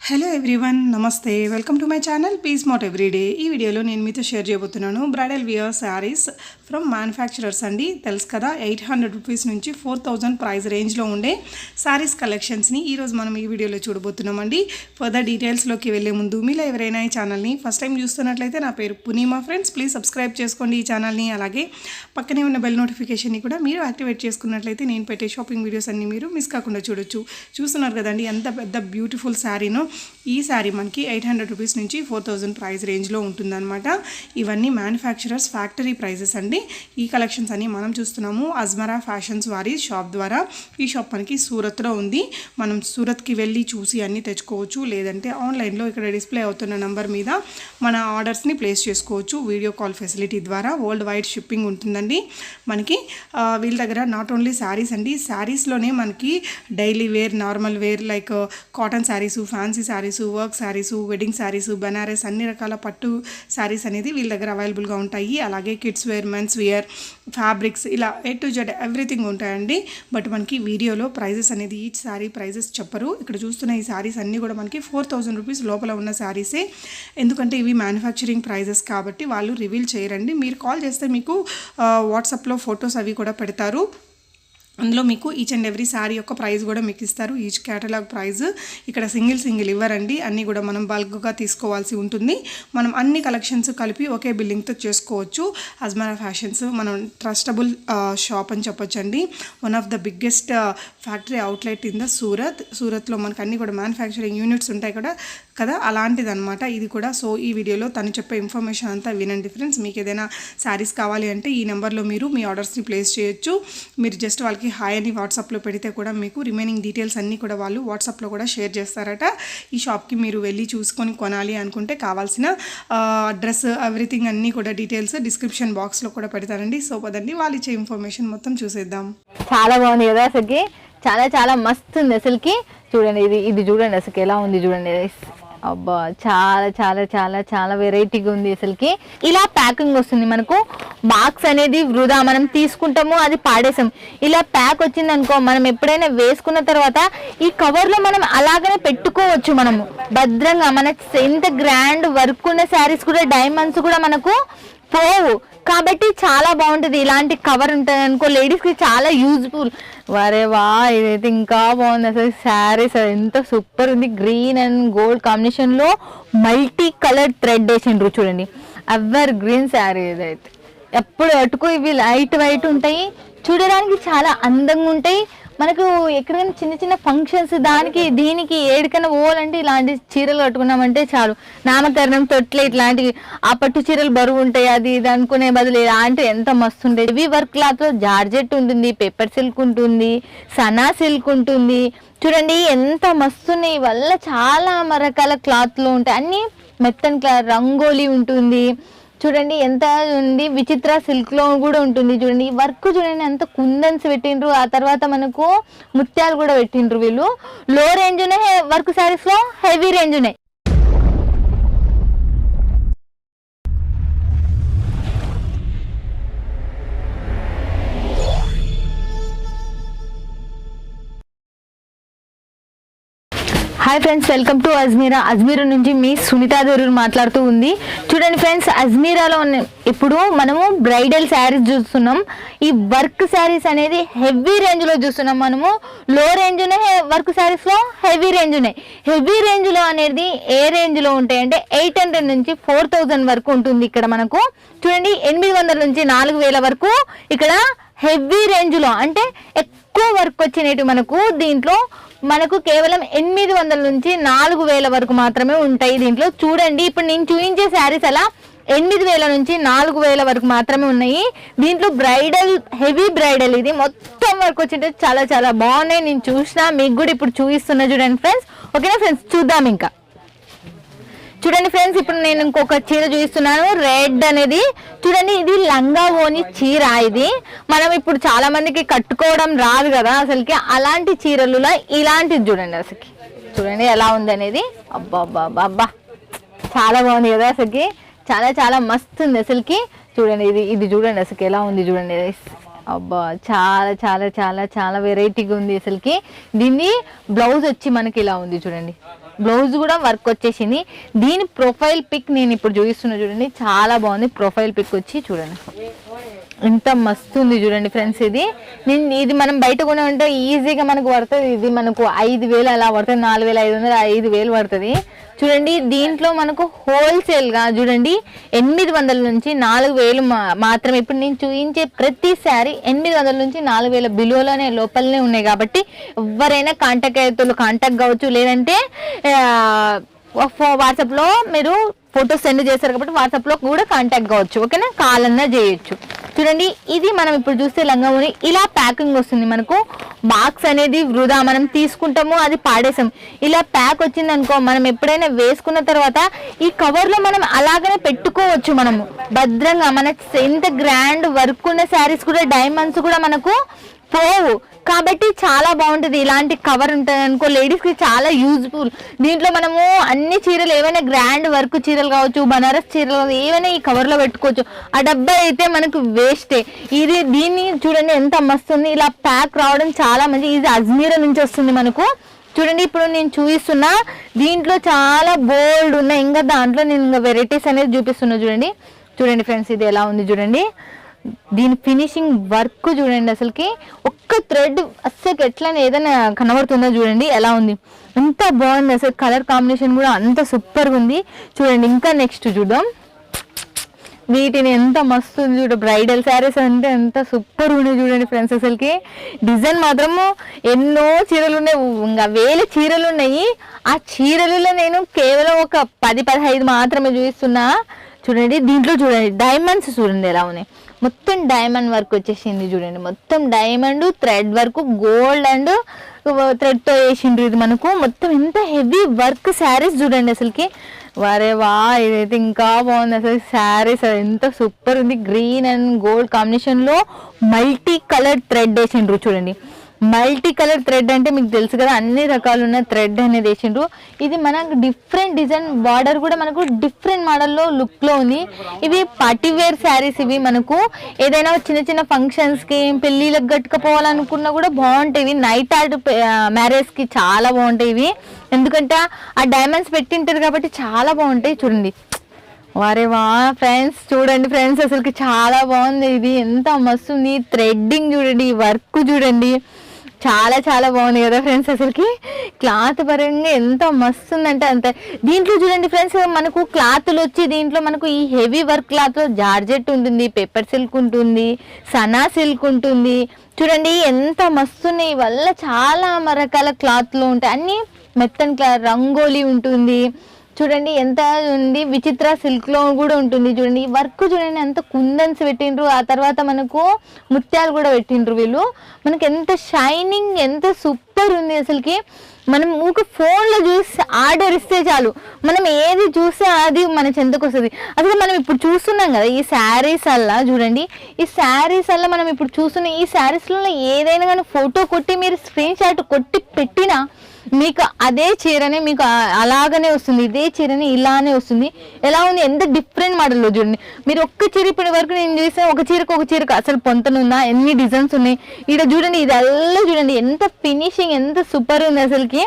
Hello everyone, నమస్తే. Welcome to my channel peace mode everyday. ఈ వీడియోలో నేను మీతో షేర్ చేయబోతున్నాను bridal wear saris from manufacturers అండి. తెలుసు కదా, 800 రూపీస్ నుంచి 4000 ప్రైస్ రేంజ్లో ఉండే శారీస్ కలెక్షన్స్ని ఈరోజు మనం ఈ వీడియోలో చూడబోతున్నామండి. ఫర్దర్ డీటెయిల్స్లోకి వెళ్ళే ముందు మీలో ఎవరైనా ఈ ఛానల్ని ఫస్ట్ టైం చూస్తున్నట్లయితే నా పేరు పునీమా ఫ్రెండ్స్. ప్లీజ్ సబ్స్క్రైబ్ చేసుకోండి ఈ ఛానల్ని. అలాగే పక్కనే ఉన్న బెల్ నోటిఫికేషన్ని కూడా మీరు యాక్టివేట్ చేసుకున్నట్లయితే నేను పెట్టే షాపింగ్ వీడియోస్ అన్ని మీరు మిస్ కాకుండా చూడొచ్చు. చూస్తున్నారు కదండి ఎంత పెద్ద బ్యూటిఫుల్ శారీను. ఈ శారీ మనకి 800 రూపీస్ నుంచి 4000 ప్రైస్ రేంజ్లో ఉంటుందన్నమాట. ఇవన్నీ మ్యానుఫ్యాక్చరర్స్ ఫ్యాక్టరీ ప్రైజెస్ అండి. ఈ కలెక్షన్స్ అన్ని మనం చూస్తున్నాము అజ్మరా ఫ్యాషన్స్ వారి షాప్ ద్వారా. ఈ షాప్ మనకి సూరత్లో ఉంది. మనం సూరత్కి వెళ్ళి చూసి అన్నీ తెచ్చుకోవచ్చు, లేదంటే ఆన్లైన్లో ఇక్కడ డిస్ప్లే అవుతున్న నెంబర్ మీద మన ఆర్డర్స్ని ప్లేస్ చేసుకోవచ్చు. వీడియో కాల్ ఫెసిలిటీ ద్వారా వరల్డ్ వైడ్ షిప్పింగ్ ఉంటుందండి. మనకి వీళ్ళ దగ్గర నాట్ ఓన్లీ శారీస్ అండి, శారీస్లోనే మనకి daily wear, normal wear like cotton saris, fancy saris, work saris, wedding saris, Banaras అన్ని రకాల పట్టు శారీస్ అనేది వీళ్ళ దగ్గర అవైలబుల్గా ఉంటాయి. అలాగే kids wear, men's wear, fabrics, ఇలా A to Z ఎవ్రీథింగ్ ఉంటాయండి. బట్ మనకి వీడియోలో ప్రైజెస్ అనేది ఈచ్ శారీ ప్రైజెస్ చెప్పరు. ఇక్కడ చూస్తున్న ఈ శారీస్ అన్నీ కూడా మనకి 4000 రూపీస్ లోపల ఉన్న శారీసే. ఎందుకంటే ఇవి మ్యానుఫ్యాక్చరింగ్ ప్రైజెస్ కాబట్టి వాళ్ళు రివీల్ చేయరండి. మీరు కాల్ చేస్తే మీకు వాట్సాప్లో ఫొటోస్ అవి కూడా పెడతారు. అందులో మీకు ఈచ్ అండ్ ఎవ్రీ శారీ యొక్క ప్రైస్ కూడా మీకు ఇస్తారు, ఈచ్ కేటలాగ్ ప్రైస్. ఇక్కడ సింగిల్ ఇవ్వరండి, అన్నీ కూడా మనం బల్క్గా తీసుకోవాల్సి ఉంటుంది. మనం అన్ని కలెక్షన్స్ కలిపి ఒకే బిల్లింగ్తో చేసుకోవచ్చు. అజ్మరా ఫ్యాషన్స్ మనం ట్రస్టబుల్ షాప్ అని చెప్పొచ్చండి. One of the biggest factory outlet in the సూరత్లో మనకు అన్నీ కూడా మ్యానుఫ్యాక్చరింగ్ యూనిట్స్ ఉంటాయి కదా, అలాంటిదన్నమాట ఇది కూడా. సో ఈ వీడియోలో తను చెప్పే ఇన్ఫర్మేషన్ అంతా వినండి ఫ్రెండ్స్. మీకు ఏదైనా శారీస్ కావాలి అంటే ఈ నెంబర్లో మీరు మీ ఆర్డర్స్ని ప్లేస్ చేయొచ్చు. మీరు జస్ట్ వాళ్ళకి హాయ్ అని వాట్సాప్లో పెడితే కూడా మీకు రిమైనింగ్ డీటెయిల్స్ అన్నీ కూడా వాళ్ళు వాట్సాప్లో కూడా షేర్ చేస్తారట. ఈ షాప్కి మీరు వెళ్ళి చూసుకొని కొనాలి అనుకుంటే కావాల్సిన అడ్రస్, ఎవ్రీథింగ్ అన్నీ కూడా డీటెయిల్స్ డిస్క్రిప్షన్ బాక్స్లో కూడా పెడతారండి. సో పదండి వాళ్ళు ఇచ్చే ఇన్ఫర్మేషన్ మొత్తం చూసేద్దాం. చాలా బాగుంది కదా అసలుకి, చాలా చాలా మస్తు ఉంది అసలుకి. చూడండి, ఇది చూడండి అసలు ఎలా ఉంది చూడండి. అబ్బా, చాలా చాలా చాలా చాలా వెరైటీగా ఉంది అసలుకి. ఇలా ప్యాకింగ్ వస్తుంది మనకు. బాక్స్ అనేది వృధా, మనం తీసుకుంటాము అది పాడేసాం. ఇలా ప్యాక్ వచ్చింది అనుకో, మనం ఎప్పుడైనా వేసుకున్న తర్వాత ఈ కవర్లో మనం అలాగనే పెట్టుకోవచ్చు. మనము భద్రంగా మన ఎంత గ్రాండ్ వర్క్ ఉన్న శారీస్ కూడా, డైమండ్స్ కూడా మనకు పోవు. కాబట్టి చాలా బాగుంటుంది. ఇలాంటి కవర్ ఉంటుంది అనుకో, లేడీస్కి చాలా యూజ్ఫుల్. వరే వా, ఇదైతే ఇంకా బాగుంది అసలు. శారీస్ ఎంత సూపర్ ఉంది. గ్రీన్ అండ్ గోల్డ్ కాంబినేషన్లో మల్టీ కలర్ థ్రెడ్ వేసిండ్రు చూడండి. ఎవర్ గ్రీన్ శారీ ఇదైతే. ఎప్పుడు అటుకు ఇవి లైట్ వైట్ ఉంటాయి, చూడడానికి చాలా అందంగా ఉంటాయి. మనకు ఎక్కడికైనా చిన్న చిన్న ఫంక్షన్స్, దీనికి ఏడికైనా పోవాలంటే ఇలాంటి చీరలు కట్టుకున్నామంటే చాలు. నామకరణం, తొట్లే, ఇట్లాంటివి ఆ పట్టు చీరలు బరువు ఉంటాయి, అది ఇది అనుకునే బదులు ఇలాంటివి ఎంత మస్తు ఉంటాయి. హెవీ వర్క్ క్లాత్లో జార్జెట్ ఉంటుంది, పేపర్ సిల్క్ ఉంటుంది, సనా సిల్క్ ఉంటుంది. చూడండి ఎంత మస్తున్నాయి. వల్ల చాలా రకాల క్లాత్లు ఉంటాయి, అన్నీ మెత్తని క్లాత్. రంగోలీ ఉంటుంది చూడండి ఎంత ఉంది. విచిత్ర సిల్క్ లో కూడా ఉంటుంది చూడండి. వర్క్ చూడండి ఎంత కుందన్స్ పెట్టిండ్రు. ఆ తర్వాత మనకు ముత్యాలు కూడా పెట్టిండ్రు వీళ్ళు. లో రేంజ్ ఉన్నాయి వర్క్ శారీస్ లో, హెవీ రేంజ్ ఉన్నాయి. Hi friends, welcome to Ajmeera నుంచి మీ సునీతా దొరూర్ మాట్లాడుతూ ఉంది. చూడండి ఫ్రెండ్స్, అజ్మీరాలో ఇప్పుడు మనము బ్రైడల్ శారీస్ చూస్తున్నాం. ఈ వర్క్ శారీస్ అనేది హెవీ రేంజ్లో చూస్తున్నాం మనము. లో రేంజ్ ఉన్నాయి వర్క్ శారీస్లో, హెవీ రేంజ్ ఉన్నాయి. హెవీ రేంజ్లో అనేది ఏ రేంజ్లో ఉంటాయంటే 800 నుంచి 4000 వరకు ఉంటుంది. ఇక్కడ మనకు చూడండి 800 నుంచి 4000 వరకు ఇక్కడ హెవీ రేంజ్లో, అంటే ఎక్కువ వర్క్ వచ్చినట్టు మనకు. దీంట్లో మనకు కేవలం 800 నుంచి 4000 వరకు మాత్రమే ఉంటాయి దీంట్లో. చూడండి ఇప్పుడు నేను చూపించే శారీస్ అలా 8000 నుంచి 4000 వరకు మాత్రమే ఉన్నాయి. దీంట్లో బ్రైడల్, హెవీ బ్రైడల్, ఇది మొత్తం వర్క్ వచ్చింటే చాలా చాలా బాగున్నాయి. నేను చూసినా, మీకు కూడా ఇప్పుడు చూపిస్తున్నా చూడండి ఫ్రెండ్స్. ఓకేనా ఫ్రెండ్స్, చూద్దాం ఇంకా. చూడండి ఫ్రెండ్స్, ఇప్పుడు నేను ఇంకొక చీర చూపిస్తున్నాను. రెడ్ అనేది చూడండి, ఇది లంగా ఓని చీర. ఇది మనం ఇప్పుడు చాలా మందికి కట్టుకోవడం రాదు కదా అసలుకి. అలాంటి చీరలులా ఇలాంటిది చూడండి అసలుకి. చూడండి ఎలా ఉంది అనేది. అబ్బా అబ్బా అబ్బా, చాలా బాగుంది కదా అసలుకి. చాలా చాలా మస్తు ఉంది అసలుకి. చూడండి ఇది చూడండి అసలుకి ఎలా ఉంది చూడండి. అబ్బా, చాలా చాలా చాలా చాలా వెరైటీగా ఉంది అసలుకి. దీన్ని బ్లౌజ్ వచ్చి మనకి ఇలా ఉంది చూడండి. బ్లౌజ్ కూడా వర్క్ వచ్చేసింది. దీని ప్రొఫైల్ పిక్ నేను ఇప్పుడు చూపిస్తున్నా చూడండి, చాలా బాగుంది. ప్రొఫైల్ పిక్ వచ్చి చూడండి ఎంత మస్తు ఉంది చూడండి ఫ్రెండ్స్. ఇది మనం బయట కొనే ఉంటే ఈజీగా మనకు పడుతుంది. ఇది మనకు 5,000 అలా పడుతుంది, 4,500 5,000 పడుతుంది చూడండి. దీంట్లో మనకు హోల్సేల్గా చూడండి 800 నుంచి 4,000 మాత్రమే. ఇప్పుడు నేను చూపించే ప్రతి శారీ 800 నుంచి 4,000 బిలోలోనే లోపలనే ఉన్నాయి కాబట్టి ఎవరైనా కాంటాక్ట్ కావచ్చు, లేదంటే వాట్సాప్లో మీరు ఫోటో సెండ్ చేస్తారు కాబట్టి వాట్సాప్లో కూడా కాంటాక్ట్ కావచ్చు, ఓకేనా, కాల్ అన్నా చేయొచ్చు. చూడండి ఇది మనం ఇప్పుడు చూస్తే లంగావోని ఇలా ప్యాకింగ్ వస్తుంది. మనకు బాక్స్ అనేది వృధా, మనం తీసుకుంటాము అది పాడేసాం. ఇలా ప్యాక్ వచ్చింది అనుకో, మనం ఎప్పుడైనా వేసుకున్న తర్వాత ఈ కవర్లో మనం అలాగనే పెట్టుకోవచ్చు. మనము భద్రంగా మన ఎంత గ్రాండ్ వర్క్ ఉన్న శారీస్ కూడా డైమండ్స్ కూడా మనకు పోవు కాబట్టి చాలా బాగుంటుంది. ఇలాంటి కవర్ ఉంటుంది అనుకో, లేడీస్కి చాలా యూజ్ఫుల్. దీంట్లో మనము అన్ని చీరలు ఏవైనా గ్రాండ్ వర్క్ చీరలు కావచ్చు, బనారస్ చీరలు ఏవైనా ఈ కవర్లో పెట్టుకోవచ్చు. ఆ డబ్బా అయితే మనకు వేస్టే. దీన్ని చూడండి ఎంత మస్తుంది. ఇలా ప్యాక్ రావడం చాలా మంచి. ఇది అజ్మీరా నుంచి వస్తుంది మనకు. చూడండి ఇప్పుడు నేను చూపిస్తున్నా, దీంట్లో చాలా బోల్డ్ ఉన్నాయి. ఇంకా దాంట్లో నేను ఇంకా వెరైటీస్ అనేది చూపిస్తున్నా చూడండి ఫ్రెండ్స్. ఇది ఎలా ఉంది చూడండి, దీని ఫినిషింగ్ వర్క్ చూడండి. అసలుకి ఒక్క థ్రెడ్ అస్సలు ఎట్లనే ఏదైనా కనబడుతుందో చూడండి ఎలా ఉంది, ఎంత బాగుంది అసలు. కలర్ కాంబినేషన్ కూడా అంత సూపర్గా ఉంది చూడండి. ఇంకా నెక్స్ట్ చూద్దాం, వీటిని ఎంత మస్తు ఉంది చూడ. బ్రైడల్ శారీస్ అంటే ఎంత సూపర్ ఉన్నాయి చూడండి ఫ్రెండ్స్. అసలుకి డిజైన్ మాత్రము ఎన్నో చీరలు ఉన్నాయి, ఇంకా 1000 చీరలు ఉన్నాయి. ఆ చీరలలో నేను కేవలం ఒక 10-15 మాత్రమే చూపిస్తున్నా చూడండి. దీంట్లో చూడండి డైమండ్స్ చూడండి ఎలా ఉన్నాయి, మొత్తం డైమండ్ వర్క్ వచ్చేసింది చూడండి. మొత్తం diamond thread work, gold and థ్రెడ్తో వేసిండ్రు. ఇది మనకు మొత్తం ఎంత హెవీ వర్క్ శారీస్ చూడండి అసలుకి. వరే వా, ఇదైతే ఇంకా బాగుంది అసలు. శారీస్ ఎంత సూపర్ ఉంది. గ్రీన్ అండ్ గోల్డ్ కాంబినేషన్లో మల్టీ కలర్ థ్రెడ్ వేసిండ్రు చూడండి. మల్టీ కలర్ థ్రెడ్ అంటే మీకు తెలుసు కదా, అన్ని రకాలు ఉన్న థ్రెడ్ అనేది వేసిండ్రు. ఇది మనకు డిఫరెంట్ డిజైన్, బార్డర్ కూడా మనకు డిఫరెంట్ మోడల్లో లుక్లో ఉంది. ఇవి పార్టీ వేర్ శారీస్. ఇవి మనకు ఏదైనా చిన్న చిన్న ఫంక్షన్స్కి, పెళ్ళిళ్ళకి కట్టుకుపోవాలనుకున్నా కూడా బాగుంటాయి. నైట్ ఆర్ట్ మ్యారేజ్కి చాలా బాగుంటాయి ఇవి, ఎందుకంటే ఆ డైమండ్స్ పెట్టింటారు కాబట్టి చాలా బాగుంటాయి చూడండి. వారే వా ఫ్రెండ్స్, చూడండి ఫ్రెండ్స్ అసలుకి చాలా బాగుంది. ఇది ఎంత మస్తు ఉంది. థ్రెడ్డింగ్ చూడండి, వర్క్ చూడండి, చాలా చాలా బాగుంది కదా ఫ్రెండ్స్. అసలుకి క్లాత్ పరంగా ఎంత మస్తు ఉందంటే అంత. దీంట్లో చూడండి ఫ్రెండ్స్, మనకు క్లాత్లు వచ్చి దీంట్లో మనకు ఈ హెవీ వర్క్ క్లాత్లో జార్జెట్ ఉంటుంది, పెప్పర్ సిల్క్ ఉంటుంది, సనా సిల్క్ ఉంటుంది. చూడండి ఎంత మస్తు ఉన్నాయి. వల్ల చాలా రకాల క్లాత్లు ఉంటాయి, అన్నీ మెత్తని క్లాత్. రంగోలీ ఉంటుంది చూడండి ఎంత ఉంది. విచిత్ర సిల్క్లో కూడా ఉంటుంది చూడండి. వర్క్ చూడండి ఎంత కుందన్స్ పెట్టిండ్రు, ఆ తర్వాత మనకు ముత్యాలు కూడా పెట్టిండ్రు వీళ్ళు. మనకి ఎంత షైనింగ్, ఎంత సూపర్ ఉంది అసలుకి. మనం ఊక ఫోన్లో చూసి ఆర్డర్ ఇస్తే చాలు, మనం ఏది చూస్తే అది మన చెంతకు వస్తుంది. అసలు మనం ఇప్పుడు చూస్తున్నాం కదా ఈ శారీస్ అల్లా చూడండి, ఈ శారీస్ అల్లా మనం ఇప్పుడు చూస్తున్న ఈ శారీస్లో ఏదైనా కానీ ఫోటో కొట్టి మీరు స్క్రీన్ షాట్ కొట్టి పెట్టినా మీకు అదే చీరనే మీకు అలాగనే వస్తుంది. ఇదే చీరని ఇలానే వస్తుంది. ఎలా ఉంది, ఎంత డిఫరెంట్ మోడల్లో చూడండి. మీరు ఒక్క చీర ఇప్పటి వరకు నేను చూస్తే ఒక చీరకు అసలు పొంతనుందా, ఎన్ని డిజైన్స్ ఉన్నాయి. ఇక్కడ చూడండి, ఇది అల్లా చూడండి ఎంత ఫినిషింగ్, ఎంత సూపర్ ఉంది అసలుకి.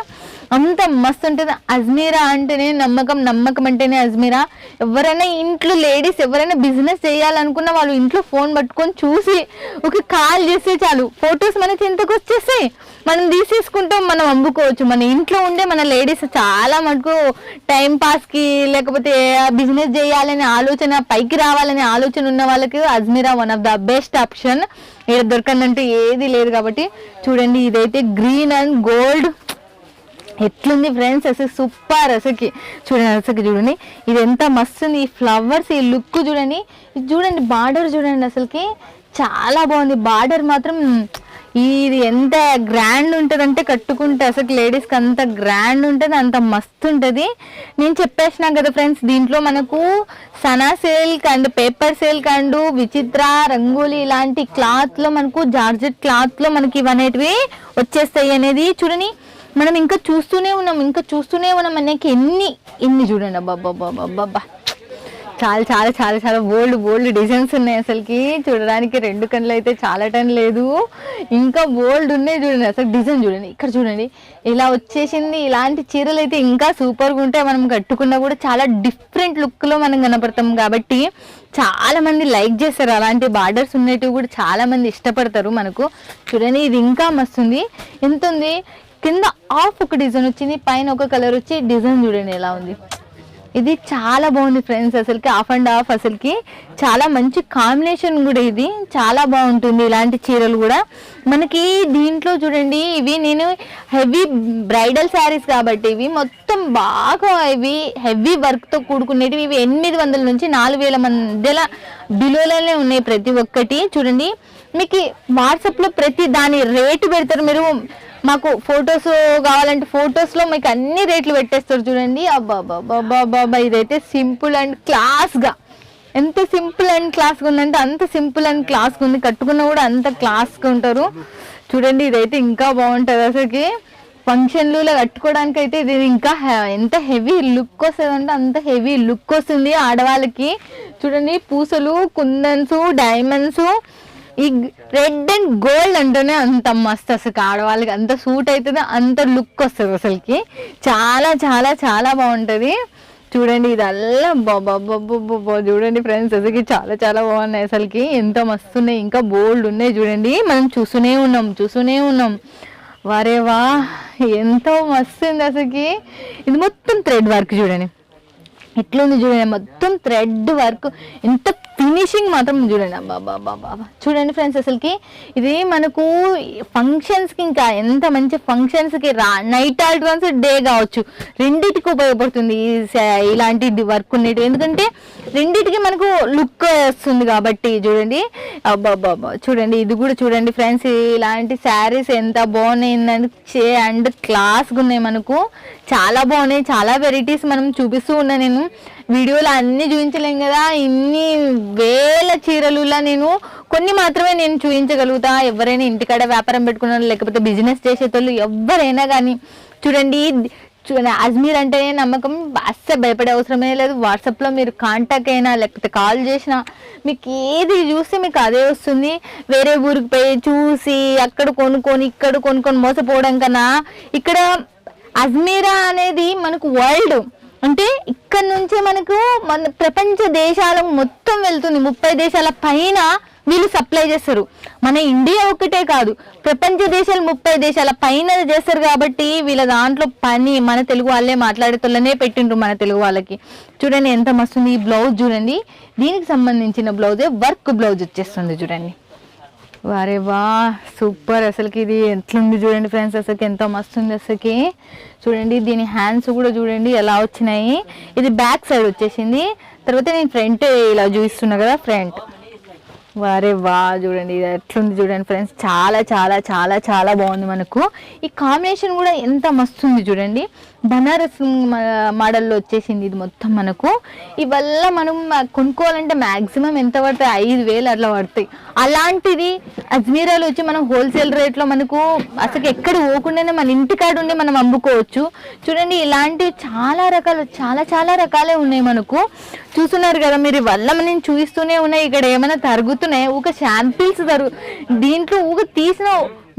అంత మస్తు ఉంటుంది. అజ్మీరా అంటేనే నమ్మకం అంటేనే అజ్మీరా. ఎవరైనా ఇంట్లో లేడీస్ ఎవరైనా బిజినెస్ చేయాలనుకున్న వాళ్ళు ఇంట్లో ఫోన్ పట్టుకొని చూసి ఒక కాల్ చేస్తే చాలు, ఫొటోస్ మనకి ఎంతకు వచ్చేస్తాయి, మనం తీసేసుకుంటాం, మనం అమ్ముకోవచ్చు. మన ఇంట్లో ఉండే మన లేడీస్ చాలా మటుకు టైం పాస్కి లేకపోతే బిజినెస్ చేయాలనే ఆలోచన, పైకి రావాలనే ఆలోచన ఉన్న వాళ్ళకి Ajmeera one of the best option. ఇక్కడ దొరకందంటే ఏది లేదు కాబట్టి చూడండి. ఇదైతే గ్రీన్ అండ్ గోల్డ్ ఎట్లుంది ఫ్రెండ్స్, అసలు సూపర్. అసలుకి చూడండి ఇది ఎంత మస్తు ఉంది. ఈ ఫ్లవర్స్, ఈ లుక్ చూడండి. ఇది చూడండి బార్డర్ చూడండి, అసలుకి చాలా బాగుంది. బార్డర్ మాత్రం ఇది ఎంత గ్రాండ్ ఉంటుంది అంటే కట్టుకుంటే అసలు లేడీస్కి అంత గ్రాండ్ ఉంటుంది, అంత మస్తు ఉంటుంది. నేను చెప్పేసినా కదా ఫ్రెండ్స్, దీంట్లో మనకు Sana silk and paper silk and విచిత్ర, రంగోలీ ఇలాంటి క్లాత్లో మనకు జార్జెట్ క్లాత్లో మనకి ఇవనేటివి వచ్చేస్తాయి అనేది చూడండి. మనం ఇంకా చూస్తూనే ఉన్నాం మనకి ఎన్ని చూడండి. అబ్బాబ్బాబ్బా చాలా చాలా చాలా చాలా బోల్డ్ డిజైన్స్ ఉన్నాయి అసలుకి. చూడడానికి 2 కళ్ళు అయితే చాలా టైం లేదు, ఇంకా బోల్డ్ ఉన్నాయి చూడండి. అసలు డిజైన్ చూడండి, ఇక్కడ చూడండి ఇలా వచ్చేసింది. ఇలాంటి చీరలు అయితే ఇంకా సూపర్గా ఉంటాయి, మనం కట్టుకున్నా కూడా చాలా డిఫరెంట్ లుక్లో మనం కనపడతాం కాబట్టి చాలా మంది లైక్ చేస్తారు. అలాంటి బార్డర్స్ ఉన్నట్టు కూడా చాలా మంది ఇష్టపడతారు మనకు. చూడండి ఇది ఇంకా మస్తుంది. ఎంత ఉంది, కింద ఆఫ్ ఒక డిజైన్ వచ్చింది, పైన ఒక కలర్ వచ్చి డిజైన్ చూడండి ఎలా ఉంది. ఇది చాలా బాగుంది ఫ్రెండ్స్, అసలుకి ఆఫ్ అండ్ ఆఫ్ అసలుకి చాలా మంచి కాంబినేషన్ కూడా. ఇది చాలా బాగుంటుంది ఇలాంటి చీరలు కూడా మనకి. దీంట్లో చూడండి ఇవి నేను హెవీ బ్రైడల్ శారీస్ కాబట్టి ఇవి మొత్తం బాగా ఇవి హెవీ వర్క్తో కూడుకునేటివి. ఇవి 800 నుంచి 4000 మధ్యలో బిలోలోనే ఉన్నాయి ప్రతి ఒక్కటి. చూడండి మీకు వాట్సాప్లో ప్రతి దాని రేటు పెడతారు, మీరు మాకు ఫొటోస్ కావాలంటే ఫొటోస్లో మీకు అన్ని రేట్లు పెట్టేస్తారు చూడండి. అబ్బాబ్బాబ్బాబ్బా ఇదైతే సింపుల్ అండ్ క్లాస్గా, ఎంత సింపుల్ అండ్ క్లాస్గా ఉందంటే అంత సింపుల్ అండ్ క్లాస్గా ఉంది, కట్టుకున్నా కూడా అంత క్లాస్గా ఉంటారు. చూడండి ఇదైతే ఇంకా బాగుంటుంది అసలుకి. ఫంక్షన్లలో కట్టుకోవడానికి అయితే ఇది ఇంకా ఎంత హెవీ లుక్ వస్తుంది అంటే అంత హెవీ లుక్ వస్తుంది ఆడవాళ్ళకి. చూడండి పూసలు, కుందన్స్, డైమండ్స్, ఈ రెడ్ అండ్ గోల్డ్ అంటేనే అంత మస్తు అసలు ఆడవాళ్ళకి అంత సూట్ అవుతుంది, అంత లుక్ వస్తుంది అసలుకి. చాలా చాలా చాలా బాగుంటుంది. చూడండి ఇదల్లా బాబా చూడండి ఫ్రెండ్స్, అసలుకి చాలా చాలా బాగున్నాయి అసలుకి. ఎంత మస్తున్నాయి, ఇంకా బోల్డ్ ఉన్నాయి చూడండి. మనం చూస్తూనే ఉన్నాం. వారేవా ఎంతో మస్తు ఉంది అసలుకి. ఇది మొత్తం థ్రెడ్ వర్క్ చూడండి ఎట్లుంది చూడండి, మొత్తం థ్రెడ్ వర్క్. ఎంత ఫినిషింగ్ మాత్రం చూడండి. అబ్బా చూడండి ఫ్రెండ్స్, అసలుకి ఇది మనకు ఫంక్షన్స్కి ఇంకా ఎంత మంచి ఫంక్షన్స్కి నైట్ ఆల్ట్రాన్స్ డే కావచ్చు రెండింటికి ఉపయోగపడుతుంది ఇలాంటి వర్క్ ఉండేది. ఎందుకంటే రెండింటికి మనకు లుక్ వస్తుంది కాబట్టి. చూడండి అబ్బాబ్బాబ్బా చూడండి ఇది కూడా చూడండి ఫ్రెండ్స్, ఇలాంటి శారీస్ ఎంత బాగున్నాయి అండ్ క్లాస్గా ఉన్నాయి మనకు. చాలా బాగున్నాయి, చాలా వెరైటీస్ మనం చూపిస్తూ ఉన్నా. నేను వీడియోలో అన్ని చూపించలేం కదా, ఇన్ని వేల చీరలులా నేను కొన్ని మాత్రమే నేను చూపించగలుగుతా. ఎవరైనా ఇంటికాడ వ్యాపారం పెట్టుకున్నారు లేకపోతే బిజినెస్ చేసేటోళ్ళు ఎవరైనా కానీ చూడండి అజ్మీర్ అంటేనే నమ్మకం, అస్సలు భయపడే అవసరమే లేదు. వాట్సాప్లో మీరు కాంటాక్ట్ అయినా లేకపోతే కాల్ చేసినా మీకు ఏది చూస్తే మీకు అదే వస్తుంది. వేరే ఊరికి పోయి చూసి అక్కడ కొనుక్కొని ఇక్కడ కొనుక్కొని మోసపోవడం కన్నా ఇక్కడ అజ్మీరా అనేది మనకు వరల్డ్ అంటే ఇక్కడ నుంచే మనకు మన ప్రపంచ దేశాలకు మొత్తం వెళ్తుంది. 30 దేశాల పైన వీళ్ళు సప్లై చేస్తారు. మన ఇండియా ఒక్కటే కాదు, ప్రపంచ దేశాలు 30 దేశాల పైన చేస్తారు కాబట్టి వీళ్ళ దాంట్లో పని మన తెలుగు వాళ్ళే మాట్లాడేతోళ్ళనే పెట్టిండ్రు మన తెలుగు వాళ్ళకి. చూడండి ఎంత మస్తుంది. ఈ బ్లౌజ్ చూడండి, దీనికి సంబంధించిన బ్లౌజే వర్క్ బ్లౌజ్ వచ్చేస్తుంది చూడండి. వారే వా సూపర్ అసలుకి. ఇది ఎట్లుంది చూడండి ఫ్రెండ్స్, అసలుకి ఎంతో మస్తుంది అసలుకి. చూడండి దీని హ్యాండ్స్ కూడా చూడండి ఎలా వచ్చినాయి. ఇది బ్యాక్ సైడ్ వచ్చేసింది. తర్వాత నేను ఫ్రంట్ ఇలా చూపిస్తున్నా కదా ఫ్రంట్. వారే వా చూడండి ఇది ఎట్లుంది చూడండి ఫ్రెండ్స్, చాలా చాలా చాలా చాలా బాగుంది మనకు. ఈ కాంబినేషన్ కూడా ఎంత మస్తుంది చూడండి. బనారస్ మోడల్లో వచ్చేసింది ఇది మొత్తం మనకు. ఇవల్ల మనం కొనుక్కోవాలంటే మ్యాక్సిమం ఎంత పడతాయి, 5000 అట్లా పడతాయి. అలాంటిది అజ్మీరాలో వచ్చి మనం హోల్సేల్ రేట్లో మనకు అసలు ఎక్కడ పోకుండానే మన ఇంటికాడ ఉండి మనం అమ్ముకోవచ్చు. చూడండి ఇలాంటివి చాలా రకాలు, చాలా చాలా రకాలే ఉన్నాయి మనకు. చూస్తున్నారు కదా మీరు, వల్ల నేను చూపిస్తూనే ఉన్నాయి. ఇక్కడ ఏమైనా తరుగుతున్నాయి, ఊక శాంపిల్స్ దీంట్లో ఊక తీసిన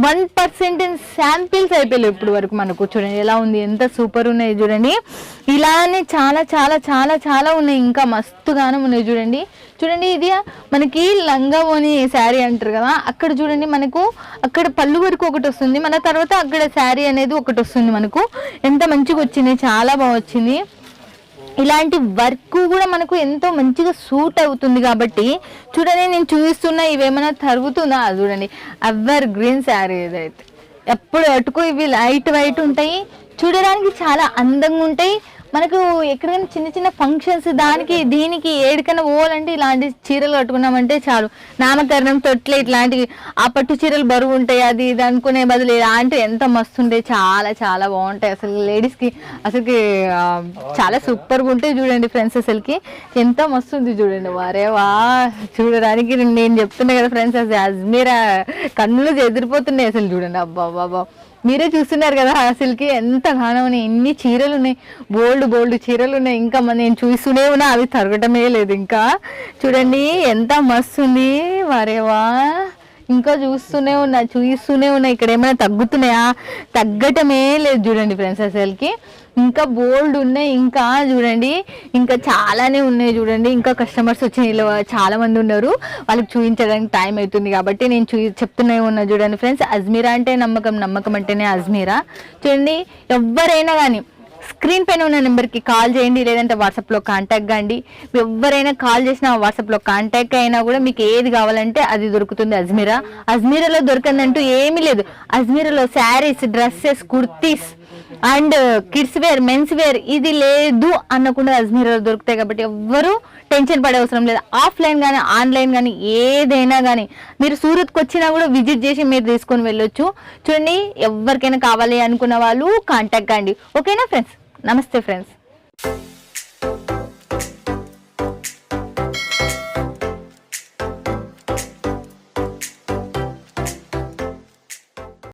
1% శాంపిల్స్ అయిపోయాయి ఇప్పుడు వరకు మనకు. చూడండి ఎలా ఉంది, ఎంత సూపర్ ఉన్నాయి చూడండి. ఇలానే చాలా చాలా చాలా చాలా ఉన్నాయి, ఇంకా మస్తుగానే ఉన్నాయి చూడండి. చూడండి ఇది మనకి లంగా ఓని శారీ అంటారు కదా, అక్కడ చూడండి మనకు అక్కడ పళ్ళు వరకు ఒకటి వస్తుంది, మన తర్వాత అక్కడ శారీ అనేది ఒకటి వస్తుంది మనకు. ఎంత మంచిగా వచ్చింది, చాలా బాగా వచ్చింది. ఇలాంటి వర్క్ కూడా మనకు ఎంతో మంచిగా సూట్ అవుతుంది కాబట్టి చూడండి నేను చూపిస్తున్నా. ఇవేమైనా తరుగుతుందా చూడండి, ఎవర్ గ్రీన్ శారీ ఇదైతే ఎప్పుడు అటుకు. ఇవి లైట్ వైట్ ఉంటాయి, చూడడానికి చాలా అందంగా ఉంటాయి. మనకు ఎక్కడికైనా చిన్న చిన్న ఫంక్షన్స్ దానికి దీనికి ఏడికైనా పోవాలంటే ఇలాంటి చీరలు కట్టుకున్నామంటే చాలు. నామకరణం తొట్లే ఇట్లాంటివి, ఆ పట్టు చీరలు బరువు ఉంటాయి, అది ఇది అనుకునే బదులు ఇలాంటివి ఎంత మస్తు ఉంటాయి, చాలా చాలా బాగుంటాయి. అసలు లేడీస్కి అసలుకి చాలా సూపర్గా ఉంటాయి చూడండి ఫ్రెండ్స్. అసలుకి ఎంత మస్తు ఉంది చూడండి. వారే వా చూడడానికి నేను చెప్తున్నా కదా ఫ్రెండ్స్, అసలు అజ్మీరా కన్నులు ఎదిరిపోతున్నాయి అసలు చూడండి. అబ్బా బాబా మీరే చూస్తున్నారు కదా అసలుకి ఎంత గానం ఉన్నాయి, ఎన్ని చీరలు ఉన్నాయి, బోల్డ్ చీరలు ఉన్నాయి. ఇంకా నేను చూస్తూనే ఉన్నా, అవి తరగటమే లేదు. ఇంకా చూడండి ఎంత మస్తు ఉంది, వరేవా ఇంకా చూస్తూనే ఉన్నా. ఇక్కడ ఏమైనా తగ్గుతున్నాయా? తగ్గటమే లేదు చూడండి ఫ్రెండ్స్ అసలుకి. ఇంకా బోల్డ్ ఉన్నాయి, ఇంకా చూడండి ఇంకా చాలానే ఉన్నాయి చూడండి. ఇంకా కస్టమర్స్ వచ్చి చాలా మంది ఉన్నారు, వాళ్ళకి చూపించడానికి టైం అవుతుంది కాబట్టి నేను చెప్తూనే ఉన్నా చూడండి ఫ్రెండ్స్. అజ్మీరా అంటే నమ్మకం అంటేనే అజ్మీరా. చూడండి ఎవరైనా కానీ స్క్రీన్ పైన ఉన్న నెంబర్కి కాల్ చేయండి, లేదంటే వాట్సాప్లో కాంటాక్ట్ కండి. ఎవరైనా కాల్ చేసినా వాట్సాప్లో కాంటాక్ట్ అయినా కూడా మీకు ఏది కావాలంటే అది దొరుకుతుంది. అజ్మీరాలో దొరకందంటూ ఏమీ లేదు. అజ్మీరాలో saris, dresses, kurtis and kids wear, men's wear ఇది లేదు అనకుండా అజ్మీరాలో దొరుకుతాయి. కాబట్టి ఎవ్వరూ టెన్షన్ పడే అవసరం లేదు. ఆఫ్లైన్ కానీ ఆన్లైన్ కానీ ఏదైనా కానీ మీరు సూరత్కి వచ్చినా కూడా విజిట్ చేసి మీరు తీసుకొని వెళ్ళొచ్చు. చూడండి ఎవరికైనా కావాలి అనుకున్న వాళ్ళు కాంటాక్ట్ కండి. ఓకేనా ఫ్రెండ్స్? నమస్తే ఫ్రెండ్స్.